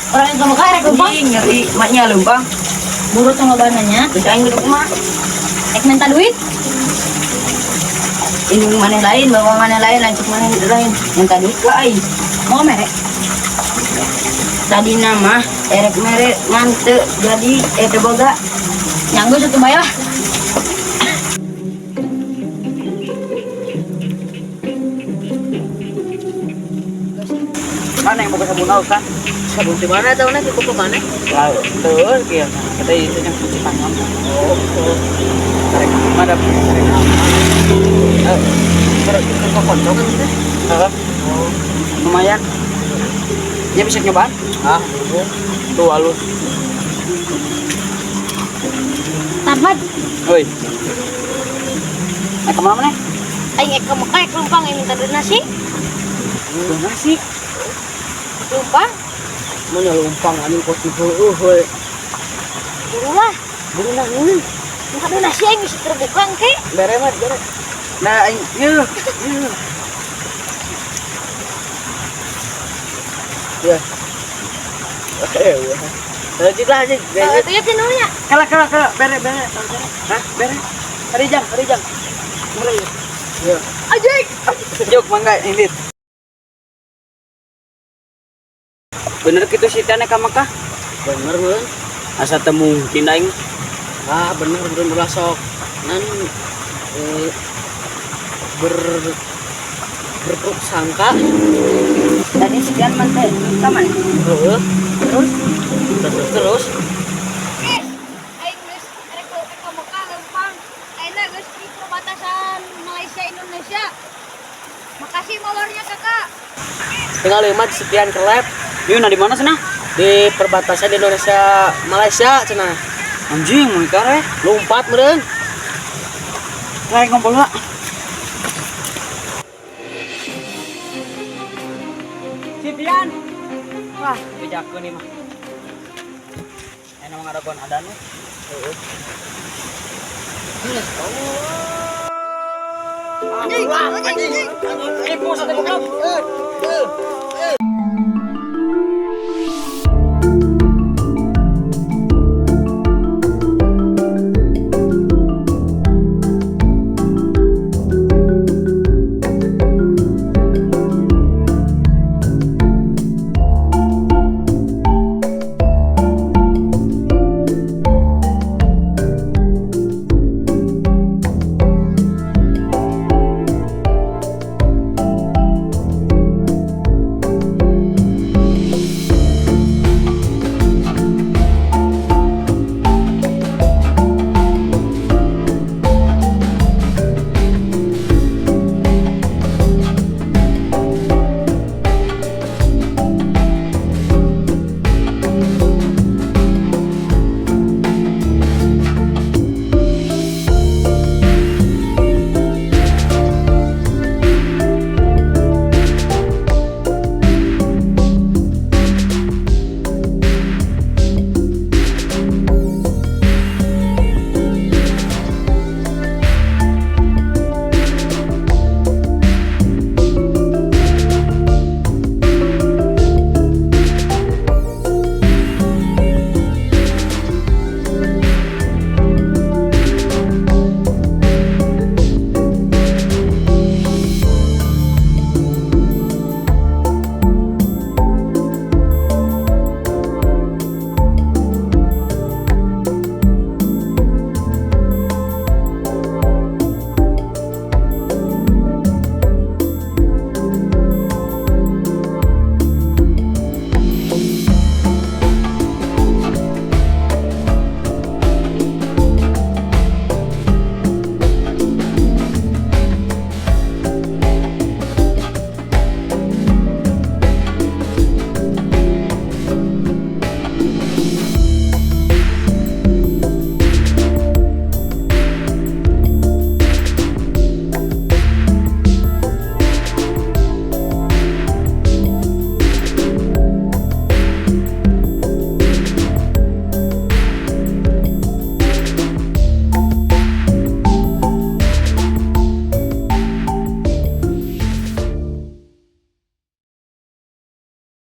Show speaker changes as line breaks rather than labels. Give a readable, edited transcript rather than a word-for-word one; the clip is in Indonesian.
Orang yang kamu karek lumpang.
Ngeri maknya lumpang.
Burut sama bananya.
Bisa yang duduk mak.
Ek minta duit.
Ini mana lain, bawa mana lain, lanjut mana lain. Minta duit ke ai.
Mau merek.
Tadi nama erek merek mante jadi boga.
Nyanggu satu bayar.
Mana yang buka sabun laut kan?
Sabun di mana tahu nanti buku mana?
Laut terus kia. Kita itu yang cuci tangan. Oh. Tarik mana tarik nama. Terus itu kok kontol kan itu? Oh. Lumayan. Ya bisa nyobaan? Ah, tuh halus.
Tamat.
Oi. Kemana nih?
Aing ek ke Mekah ek lumpang yang minta donasi.
Donasi.
Lumpang.
Mana lumpang anjing kok sih heuh.
Buru lah.
Buru nah ini.
Minta donasi aing bisa terbuka engke.
Bere mah bere. Nah, yeuh. Ya. Lanjut lah, lanjut.
Itu ya tinunya.
Kala, bere. Hah, bere. Hari jang. Mulai. Ya.
Ajik.
Juk mangga ini. Bener gitu sih tane ka Mekah?
Bener bener.
Asa teu mungkin aing.
Ah bener bener sok nan berprasangka.
Tadi sekian mante kaman.
Heeh. Terus.
Aing geus rek ke Mekah lumpang. Aina geus di perbatasan Malaysia Indonesia. Makasih molornya Kakak.
Tinggal 5 sekian kelep
Yuna di mana sana?
di perbatasan Indonesia Malaysia cenah.
Anjing mau ikare.
Lompat meureun.
Lain ngobrol lah. Sipian. Wah, bejakeun nih mah. Enak ngadagon adan we. Heeh.
Anjing.
Ini pusat